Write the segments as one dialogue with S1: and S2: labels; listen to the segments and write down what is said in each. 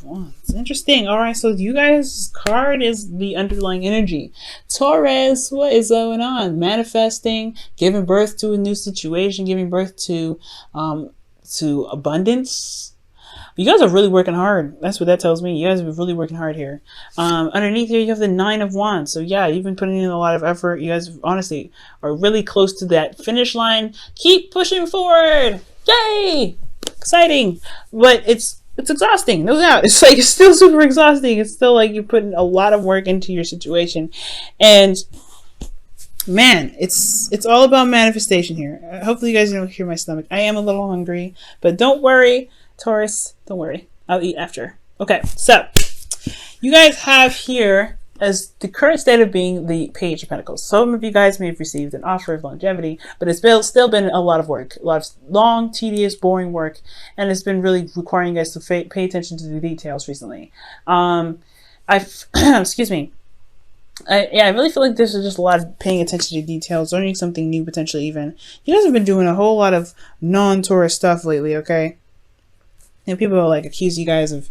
S1: Wands. Interesting. All right, so you guys' card is the underlying energy. Taurus, what is going on? Manifesting, giving birth to a new situation, giving birth to abundance. You guys are really working hard. That's what that tells me. You guys are really working hard here. Underneath here, you have the 9 of Wands. So yeah, you've been putting in a lot of effort. You guys honestly are really close to that finish line. Keep pushing forward. Yay! Exciting. But it's exhausting. No doubt. It's like, it's still super exhausting. It's still like you're putting a lot of work into your situation. And man, it's all about manifestation here. Hopefully you guys don't hear my stomach. I am a little hungry, but don't worry. Taurus, don't worry. I'll eat after. Okay, so you guys have here as the current state of being the Page of Pentacles. Some of you guys may have received an offer of longevity, but it's still been a lot of work, a lot of long, tedious, boring work, and it's been really requiring you guys to pay attention to the details recently. Excuse me. I really feel like this is just a lot of paying attention to details, learning something new potentially even. You guys have been doing a whole lot of non-Taurus stuff lately, okay? And people will like accuse you guys of,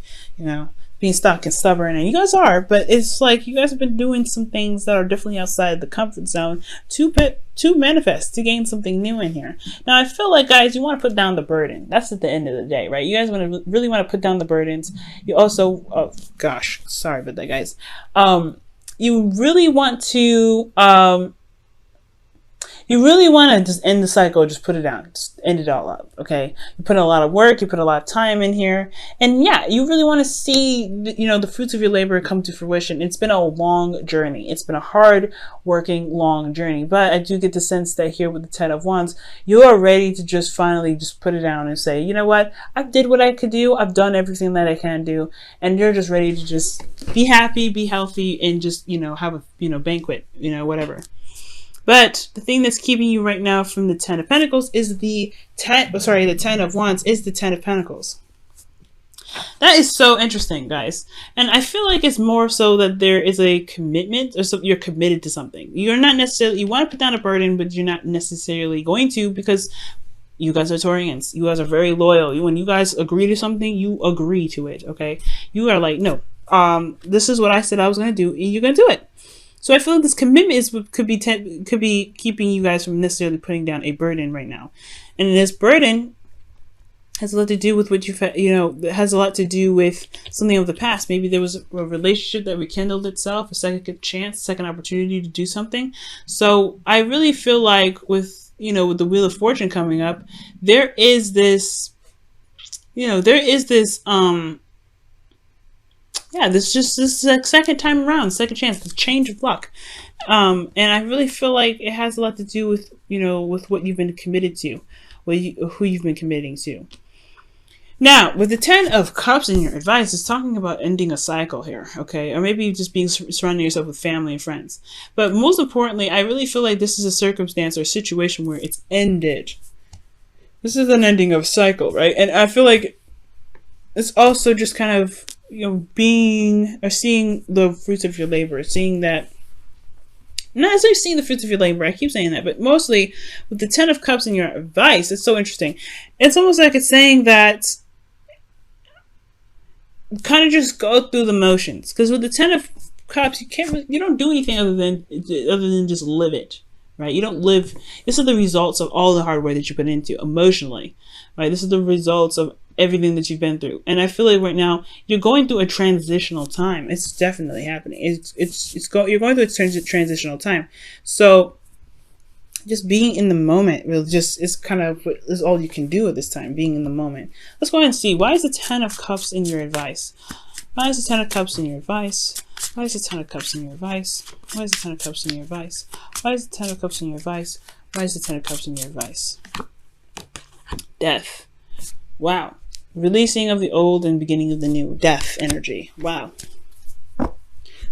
S1: being stuck and stubborn, and you guys are, but it's like you guys have been doing some things that are definitely outside the comfort zone to manifest, to gain something new in here. Now, I feel like, guys, you want to put down the burden. That's at the end of the day, right? You guys really want to put down the burdens. You also, oh gosh, sorry about that, guys. You really want to, just end the cycle, just put it down, just end it all up, okay? You put in a lot of work, you put a lot of time in here, and yeah, you really want to see, the fruits of your labor come to fruition. It's been a long journey. It's been a hard working, long journey, but I do get the sense that here with the 10 of Wands, you are ready to just finally just put it down and say, you know what? I did what I could do. I've done everything that I can do, and you're just ready to just be happy, be healthy, and just, have a, banquet, whatever. But the thing that's keeping you right now from the 10 of Pentacles is the 10 of Wands is the 10 of Pentacles. That is so interesting, guys. And I feel like it's more so that there is a commitment, or you're committed to something. You're not necessarily, you want to put down a burden, but you're not necessarily going to, because you guys are Taurians. You guys are very loyal. When you guys agree to something, you agree to it, okay? You are like, no, this is what I said I was going to do, and you're going to do it. So I feel like this commitment could be keeping you guys from necessarily putting down a burden right now. And this burden has a lot to do with what it has a lot to do with something of the past. Maybe there was a relationship that rekindled itself, a second chance, second opportunity to do something. So I really feel like with the Wheel of Fortune coming up, there is this, this second time around, second chance, the change of luck. And I really feel like it has a lot to do with, with what you've been committed to, who you've been committing to. Now, with the 10 of Cups in your advice, it's talking about ending a cycle here, okay? Or maybe just surrounding yourself with family and friends. But most importantly, I really feel like this is a circumstance or a situation where it's ended. This is an ending of a cycle, right? And I feel like it's also just kind of, seeing the fruits of your labor, seeing that, not necessarily seeing the fruits of your labor, I keep saying that, but mostly with the 10 of Cups in your advice, it's so interesting. It's almost like it's saying that kind of just go through the motions, because with the 10 of Cups, you don't do anything other than just live it, right? You don't live. This is the results of all the hard work that you put into emotionally, right? This is the results of everything that you've been through. And I feel like right now you're going through a transitional time. It's definitely happening. You're going through a transitional time. So just being in the moment is all you can do at this time, being in the moment. Let's go ahead and see. Why is the 10 of Cups in your advice? Why is the 10 of Cups in your advice? Why is the 10 of Cups in your advice? Why is the 10 of Cups in your advice? Why is the 10 of Cups in your advice? Why is the 10 of Cups in your advice? Death. Wow. Releasing of the old and beginning of the new. Death energy. Wow.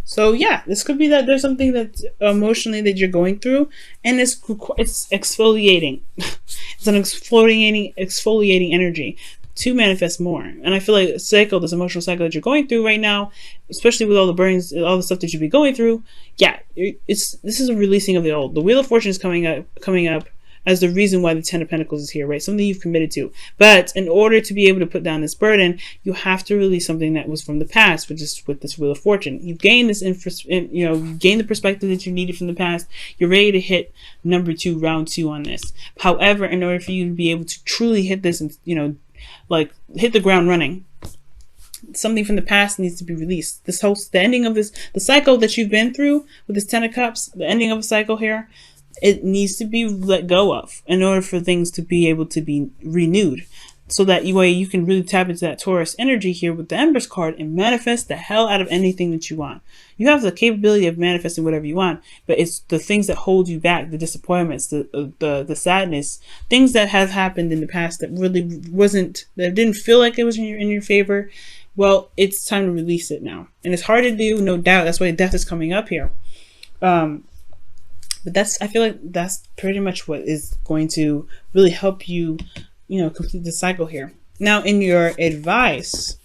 S1: So yeah, this could be that there's something that emotionally that you're going through, and it's exfoliating. It's an exfoliating energy to manifest more. And I feel like this emotional cycle that you're going through right now, especially with all the burdens, all the stuff that you've been going through, yeah, this is a releasing of the old. The Wheel of Fortune is coming up. as the reason why the Ten of Pentacles is here, right? Something you've committed to. But in order to be able to put down this burden, you have to release something that was from the past, which is with this Wheel of Fortune. You've gained this, you've gained the perspective that you needed from the past. You're ready to hit number 2, round 2 on this. However, in order for you to be able to truly hit this and, like hit the ground running, something from the past needs to be released. The ending of the cycle that you've been through with this Ten of Cups, the ending of a cycle here, it needs to be let go of in order for things to be able to be renewed. So that way you can really tap into that Taurus energy here with the Empress card and manifest the hell out of anything that you want. You have the capability of manifesting whatever you want, but it's the things that hold you back, the disappointments, the sadness, things that have happened in the past that really that didn't feel like it was in your favor. Well, it's time to release it now. And it's hard to do, no doubt. That's why death is coming up here. But I feel like that's pretty much what is going to really help you, complete the cycle here. Now, in your advice,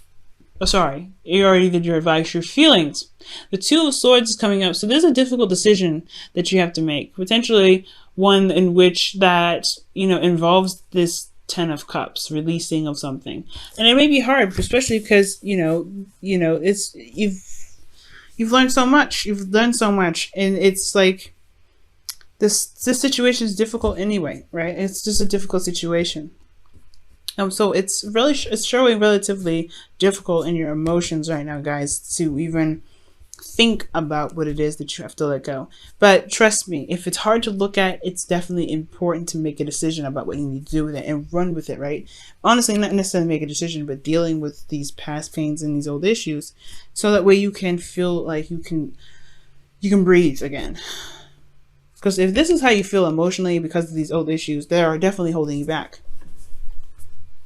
S1: you already did your advice, your feelings. The Two of Swords is coming up. So there's a difficult decision that you have to make. Potentially one in which that, involves this Ten of Cups, releasing of something. And it may be hard, especially because, it's, you've learned so much. You've done so much. And it's like, this situation is difficult anyway, right? It's just a difficult situation. So it's showing relatively difficult in your emotions right now, guys, to even think about what it is that you have to let go. But trust me, if it's hard to look at, it's definitely important to make a decision about what you need to do with it and run with it, right? Honestly, not necessarily make a decision, but dealing with these past pains and these old issues, so that way you can feel like you can breathe again. Because if this is how you feel emotionally because of these old issues, they are definitely holding you back.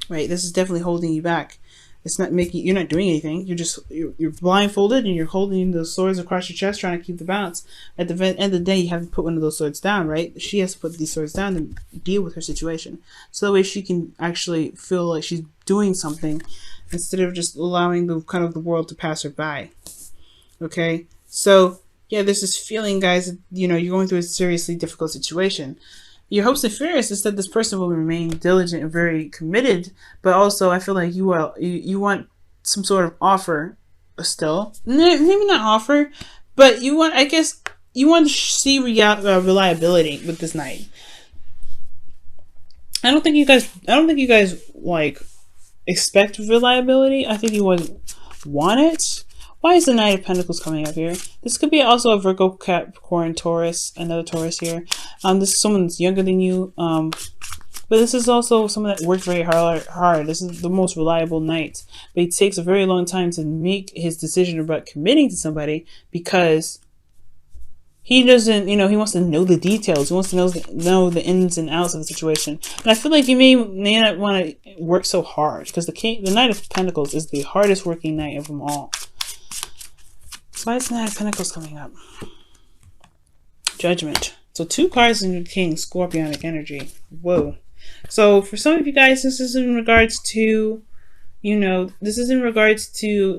S1: Right? This is definitely holding you back. It's not you're not doing anything. You're blindfolded and you're holding those swords across your chest trying to keep the balance. At the end of the day, you have to put one of those swords down, right? She has to put these swords down and deal with her situation. So that way she can actually feel like she's doing something instead of just allowing the world to pass her by. Okay? So yeah, there's this feeling, guys, you're going through a seriously difficult situation. Your hopes and fears is that this person will remain diligent and very committed, but also I feel like you want some sort of offer still. Maybe not offer, but you want to see reliability with this Knight. I don't think you guys like expect reliability. I think you want it. Why is the Knight of Pentacles coming up here? This could be also a Virgo, Capricorn, Taurus, another Taurus here. This is someone that's younger than you. But this is also someone that worked very hard. This is the most reliable Knight. But he takes a very long time to make his decision about committing to somebody because he doesn't, he wants to know the details. He wants to know the ins and outs of the situation. And I feel like you may not want to work so hard because the Knight of Pentacles is the hardest working Knight of them all. Why is Knight of Pentacles coming up? Judgment. So 2 cards in the King, Scorpionic energy. Whoa. So for some of you guys, this is in regards to,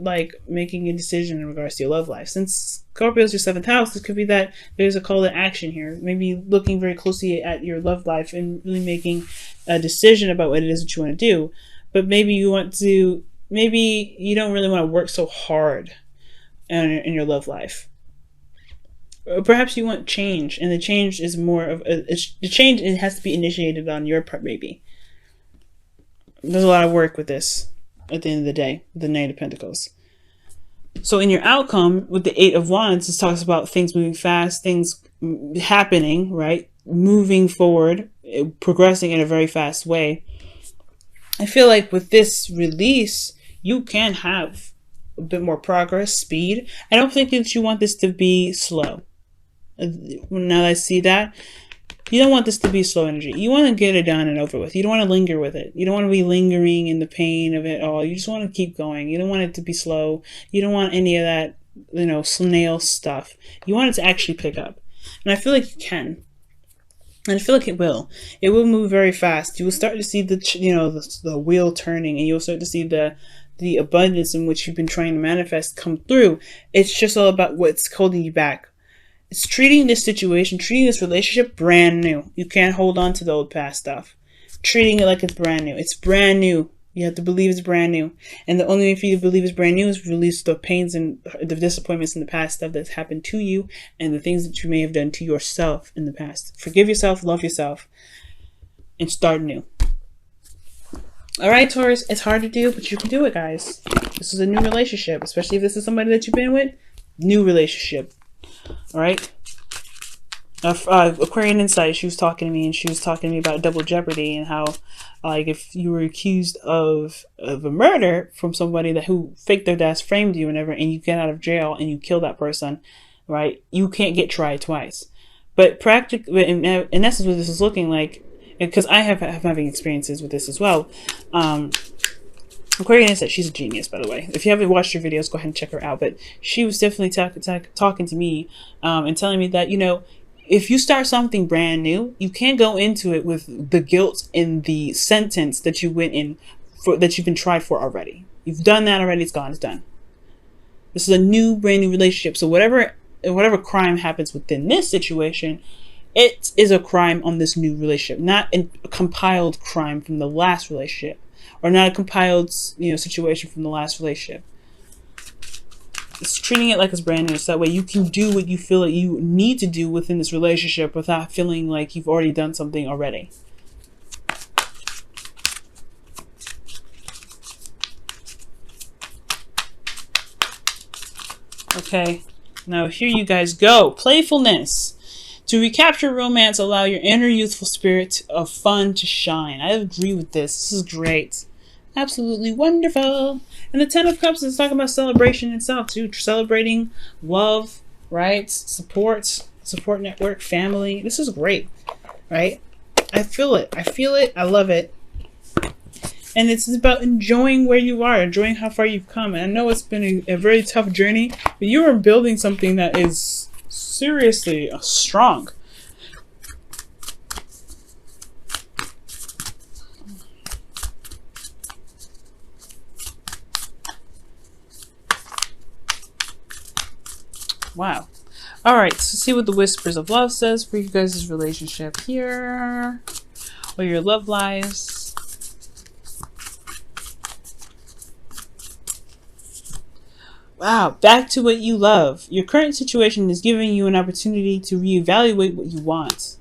S1: like making a decision in regards to your love life. Since Scorpio is your 7th house, it could be that there's a call to action here. Maybe looking very closely at your love life and really making a decision about what it is that you want to do. But maybe you don't really want to work so hard in your love life. Perhaps you want change, and the change is more of the change. It has to be initiated on your part, maybe. There's a lot of work with this at the end of the day, the Knight of Pentacles. So in your outcome with the 8 of Wands, it talks about things moving fast, things happening, right? Moving forward, progressing in a very fast way. I feel like with this release, you can have a bit more progress, speed. I don't think that you want this to be slow. Now that I see that, you don't want this to be slow energy. You want to get it done and over with. You don't want to linger with it. You don't want to be lingering in the pain of it all. You just want to keep going. You don't want it to be slow. You don't want any of that, snail stuff. You want it to actually pick up. And I feel like you can. And I feel like it will. It will move very fast. You will start to see the wheel turning, and you'll start to see the abundance in which you've been trying to manifest come through. It's just all about what's holding you back. It's treating this situation, treating this relationship brand new. You can't hold on to the old past stuff. Treating it like it's brand new. It's brand new. You have to believe it's brand new. And the only way for you to believe it's brand new is release the pains and the disappointments in the past, stuff that's happened to you, and the things that you may have done to yourself in the past. Forgive yourself, love yourself, and start new. All right, Taurus, it's hard to do, but you can do it, guys. This is a new relationship, especially if this is somebody that you've been with. New relationship. All right. Aquarian Insight, she was talking to me, and she was talking to me about double jeopardy and how, like, if you were accused of a murder from somebody who faked their death, framed you, whenever, and you get out of jail and you kill that person, right? You can't get tried twice. But practically, in essence, what this is looking like, because I have having experiences with this as well. Aquarian Insight, she's a genius, by the way. If you haven't watched her videos, go ahead and check her out. But she was definitely talking to me and telling me that, you know, if you start something brand new, you can't go into it with the guilt in the sentence that you went in for, that you've been tried for already. You've done that already. It's gone. It's done. This is a new, brand new relationship. So whatever crime happens within this situation, it is a crime on this new relationship, not a compiled crime from the last relationship, or not a compiled, you know, situation from the last relationship. It's treating it like it's brand new, so that way you can do what you feel that you need to do within this relationship without feeling like you've already done something already. Okay, now here you guys go. Playfulness. To recapture romance, allow your inner youthful spirit of fun to shine. I agree with this. This is great. Absolutely wonderful. And the Ten of Cups is talking about celebration itself too. Celebrating love, right? Support network, family. This is great, right? I feel it. I feel it. I love it. And it's about enjoying where you are, enjoying how far you've come. And I know it's been a very tough journey, but you are building something that is seriously strong. Wow. All right, so see what the Whispers of Love says for you guys' relationship here, or your love lives. Wow, back to what you love. Your current situation is giving you an opportunity to reevaluate what you want.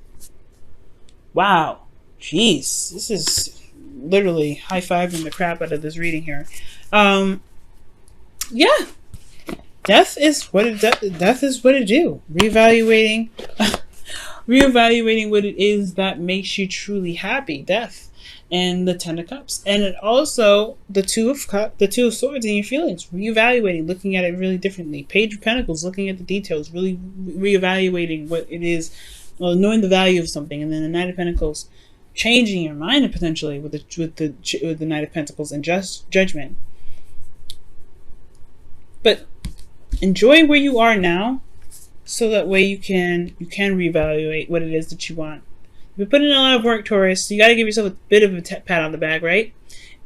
S1: Wow. Jeez, this is literally high-fiving the crap out of this reading here. Yeah. Death is what it do. Reevaluating what it is that makes you truly happy. Death. And the Ten of Cups, and it also the Two of Swords in your feelings, reevaluating, looking at it really differently. Page of Pentacles, looking at the details, really reevaluating what it is, well, knowing the value of something, and then the Knight of Pentacles, changing your mind potentially with the Knight of Pentacles and Judgment. But enjoy where you are now, so that way you can reevaluate what it is that you want. You've been putting in a lot of work, Taurus, so you got to give yourself a bit of a pat on the back, right?